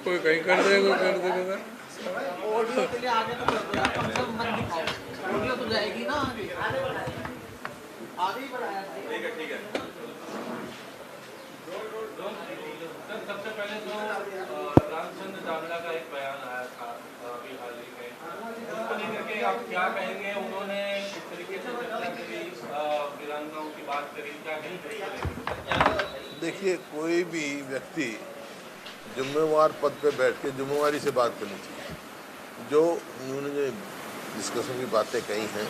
कोई कहीं कर देगा, कोई कर देगा। ऑडियो के लिए आगे तो कर दो यार, कम से कम मत दिखाओ, ऑडियो तो जाएगी ना आगे। आगे ही बढ़ाया। ठीक है। सर सबसे पहले तो रामचंद्र चावला का एक बयान आया था अभी हाल ही में, उसको लेकर के आप क्या कहेंगे? उन्होंने इस तरीके से चर्चा करी, वीरांगनाओं की बात करी, क्या कहेंगे? देखिए, कोई भी व्यक्ति जिम्मेवार पद पे बैठ के जिम्मेवारी से बात करनी चाहिए। जो उन्होंने जो डिस्कशन की बातें कही हैं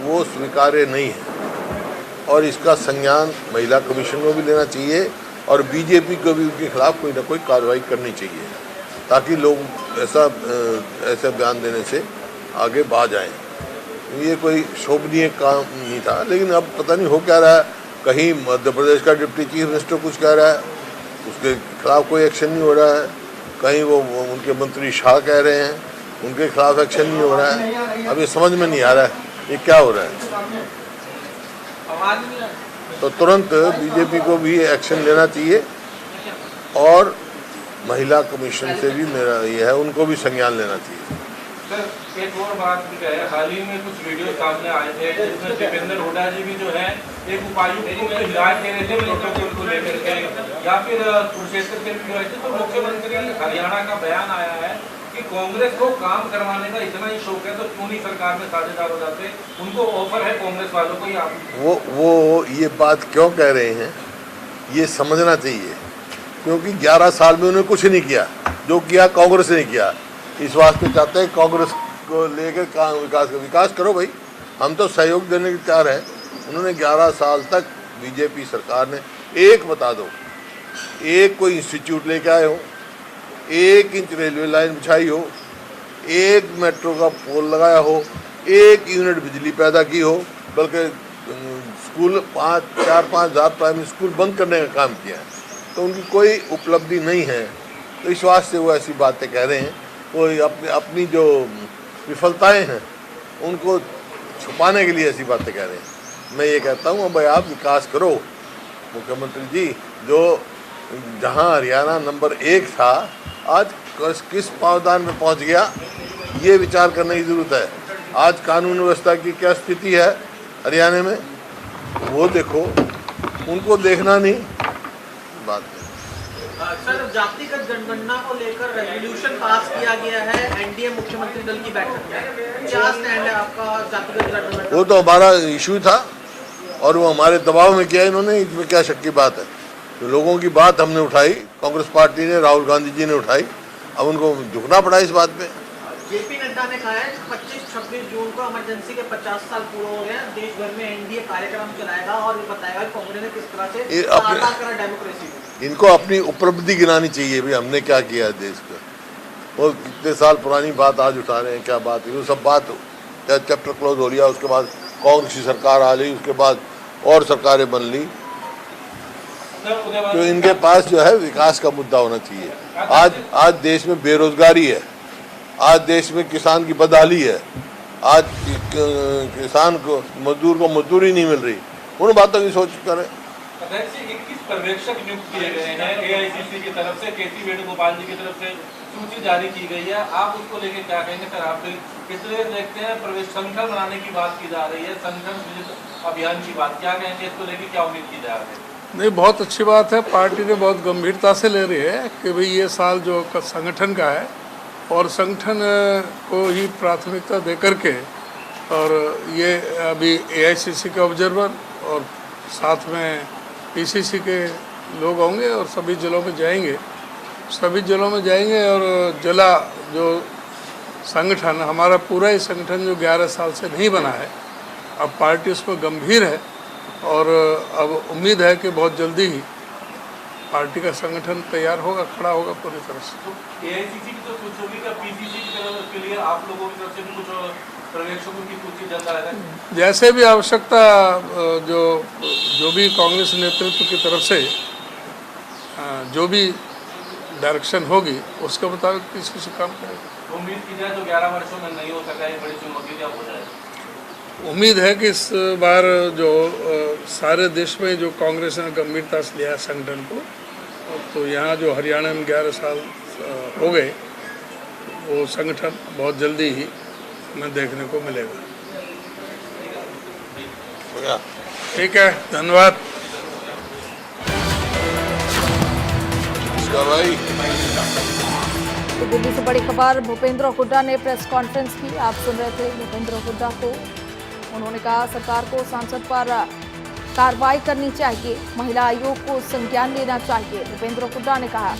वो स्वीकार्य नहीं है और इसका संज्ञान महिला कमीशन को भी लेना चाहिए और बीजेपी को भी उनके खिलाफ कोई ना कोई कार्रवाई करनी चाहिए ताकि लोग ऐसा बयान देने से आगे बाज आएँ। ये कोई शोभनीय काम नहीं था, लेकिन अब पता नहीं हो क्या रहा है। कहीं मध्य प्रदेश का डिप्टी चीफ मिनिस्टर कुछ कह रहा है, उसके खिलाफ कोई एक्शन नहीं हो रहा है। कहीं वो उनके मंत्री शाह कह रहे हैं, उनके खिलाफ एक्शन नहीं हो रहा है। अब ये समझ में नहीं आ रहा है ये क्या हो रहा है। तो तुरंत बीजेपी को भी एक्शन लेना चाहिए और महिला कमीशन से भी मेरा ये है, उनको भी संज्ञान लेना चाहिए। सर एक और बात भी है, हाल ही में कुछ वीडियो सामने आए थे जिसमें दीपेंद्र हुड्डा जी भी जो है एक उपायुक्त को हिदायत दे रहे थे प्रोटोकॉल को लेकर के, या फिर कुरुक्षेत्र से भी हुए थे। तो मुख्यमंत्री हरियाणा का बयान आया है कि कांग्रेस को काम करवाने का इतना ही शौक है तो क्यों नहीं सरकार में साझेदार हो जाते, उनको ऑफर है कांग्रेस वालों को। आप वो ये बात क्यों कह रहे हैं ये समझना चाहिए, क्योंकि 11 साल में उन्होंने कुछ नहीं किया, जो किया कांग्रेस ने किया। इस वास्ते चाहते हैं कांग्रेस को लेकर विकास करो भाई, हम तो सहयोग देने के तैयार हैं। उन्होंने 11 साल तक बीजेपी सरकार ने एक बता दो, एक कोई इंस्टीट्यूट लेके आए हो, 1 इंच रेलवे लाइन बिछाई हो, 1 मेट्रो का पोल लगाया हो, 1 यूनिट बिजली पैदा की हो, बल्कि स्कूल 4-5 हज़ार प्राइमरी स्कूल बंद करने का काम किया है। तो उनकी कोई उपलब्धि नहीं है, तो इस वास्ते वो ऐसी बातें कह रहे हैं। वो अपनी जो विफलताएं हैं उनको छुपाने के लिए ऐसी बातें कह रहे हैं। मैं ये कहता हूँ भाई आप विकास करो मुख्यमंत्री जी। जो जहाँ हरियाणा नंबर 1 था आज किस पावदान में पहुँच गया, ये विचार करने की ज़रूरत है। आज कानून व्यवस्था की क्या स्थिति है हरियाणा में वो देखो, उनको देखना नहीं बात है। सर जातिगत जनगणना को लेकर रेजोल्यूशन पास किया गया है एनडीए मुख्यमंत्री दल की बैठक में, क्या स्टैंड है आपका जातिगत जनगणना? वो तो हमारा इशू था और वो हमारे दबाव में किया इन्होंने, इसमें क्या शक की बात है। तो लोगों की बात हमने उठाई, कांग्रेस पार्टी ने, राहुल गांधी जी ने उठाई, अब उनको झुकना पड़ा इस बात पे। जेपी नड्डा ने कहा है 25-26 जून को इमरजेंसी के 50 साल पूरे हो गए, देश भर में एनडीए कार्यक्रम चलाएगा और ये बताएगा कांग्रेस ने किस तरह से साकार करा डेमोक्रेसी को। इनको अपनी उपलब्धि गिनानी चाहिए भाई, हमने क्या किया है देश को। वो कितने साल पुरानी बात आज उठा रहे हैं, क्या बात है वो सब बात चैप्टर क्लोज हो लिया, उसके बाद कांग्रेस की सरकार आ गई, उसके बाद और सरकारें बन ली। तो इनके पास जो है विकास का मुद्दा होना चाहिए। आज देश में बेरोजगारी है, आज देश में किसान की बदहाली है, आज किसान को मजदूर को मजदूरी नहीं मिल रही, उन बातों की सोच करें। 21 पर्यवेक्षक नियुक्त किए गए हैं एआईसीसी की तरफ से, केसी वेणुगोपाल जी की तरफ से सूची जारी की गई है, आप उसको लेकर क्या कहेंगे? सर आप किस तरह देखते हैं? प्रवेश संगठन बनाने की बात की जा रही है, संगठन अभियान की बात, क्या कहेंगे इसको लेकर, क्या उम्मीद की जा रही है? नहीं, बहुत अच्छी बात है, पार्टी ने बहुत गंभीरता से ले रही है कि भाई ये साल जो संगठन का है और संगठन को ही प्राथमिकता दे करके, और ये अभी एआईसीसी के ऑब्जर्वर और साथ में पीसीसी के लोग होंगे और सभी जिलों में जाएंगे और जिला जो संगठन हमारा पूरा ही संगठन जो 11 साल से नहीं बना है, अब पार्टी उसमें गंभीर है और अब उम्मीद है कि बहुत जल्दी ही पार्टी का संगठन तैयार होगा, खड़ा होगा पूरी तरह से। एआईसीसी की तो सूची होगी, क्या पीसीसी की तरफ उसके लिए आप लोगों की तरफ से भी कुछ पर्यवेक्षकों की सूची जल्द आएगा? जैसे भी आवश्यकता जो भी कांग्रेस नेतृत्व की तरफ से जो भी डायरेक्शन होगी उसके मुताबिक किसी से काम करेगा। उम्मीद की जाए तो 11 वर्षों में नहीं हो सका, ये बड़ी चुनौती क्या हो जाए? उम्मीद है कि इस बार जो सारे देश में जो कांग्रेस ने गंभीरता से लिया संगठन को, तो यहाँ जो हरियाणा में 11 साल हो गए, वो संगठन बहुत जल्दी ही हमें देखने को मिलेगा। ठीक है, धन्यवाद। तो दिल्ली से बड़ी खबर, भूपेंद्र हुड्डा ने प्रेस कॉन्फ्रेंस की। आप सुन रहे थे भूपेंद्र हुड्डा को। उन्होंने कहा सरकार को सांसद पर कार्रवाई करनी चाहिए, महिला आयोग को संज्ञान लेना चाहिए। भूपेंद्र हुड्डा ने कहा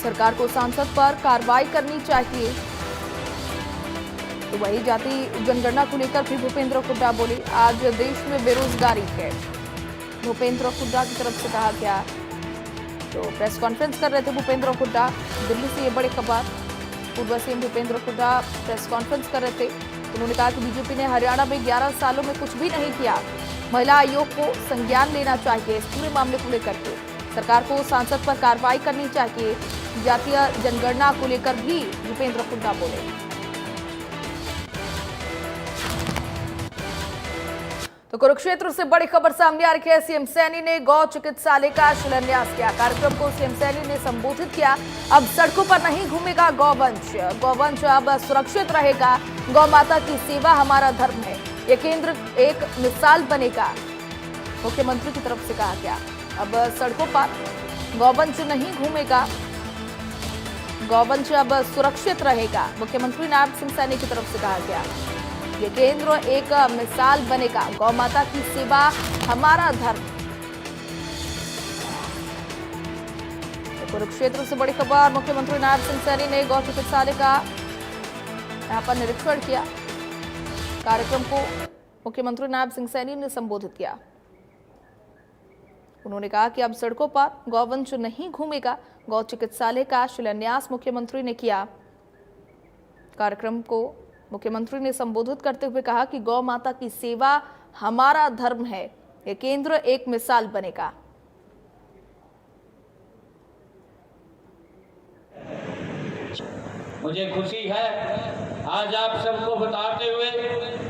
सरकार को सांसद पर कार्रवाई करनी चाहिए। तो वही जाति जनगणना को लेकर भी भूपेंद्र हुड्डा बोले, आज देश में बेरोजगारी है, भूपेंद्र हुड्डा की तरफ से कहा गया। तो प्रेस कॉन्फ्रेंस कर रहे थे भूपेंद्र हुड्डा। दिल्ली से ये बड़ी खबर, पूर्व CM Bhupendra Hooda press conference कर रहे थे। उन्होंने कहा कि बीजेपी ने हरियाणा में 11 सालों में कुछ भी नहीं किया, महिला आयोग को संज्ञान लेना चाहिए। इस पूरे मामले को लेकर के सरकार को सांसद पर कार्रवाई करनी चाहिए। जातीय जनगणना को लेकर भी भूपेंद्र हुड्डा बोले। तो कुरुक्षेत्र से बड़ी खबर सामने आ रही है। सीएम सैनी ने गौ चिकित्सालय का शिलान्यास किया। कार्यक्रम को सीएम सैनी ने संबोधित किया। अब सड़कों पर नहीं घूमेगा गौवंश, गौवंश अब सुरक्षित रहेगा। गौ माता की सेवा हमारा धर्म है, ये केंद्र एक मिसाल बनेगा, मुख्यमंत्री की तरफ से कहा गया। अब सड़कों पर गौवंश नहीं घूमेगा, गौवंश अब सुरक्षित रहेगा, मुख्यमंत्री नायब सिंह सैनी की तरफ से कहा गया। ये केंद्र एक मिसाल बनेगा, गौ माता की सेवा हमारा धर्म। कुरुक्षेत्र से बड़ी खबर, मुख्यमंत्री नायब सिंह सैनी ने गौ चिकित्सालय का यहां पर निरीक्षण किया। कार्यक्रम को मुख्यमंत्री नायब सिंह सैनी ने संबोधित किया। उन्होंने कहा कि अब सड़कों पर गौवंश नहीं घूमेगा। गौ चिकित्सालय का शिलान्यास मुख्यमंत्री ने किया। कार्यक्रम को मुख्यमंत्री ने संबोधित करते हुए कहा कि गौ माता की सेवा हमारा धर्म है, ये केंद्र एक मिसाल बनेगा। मुझे खुशी है आज आप सबको बताते हुए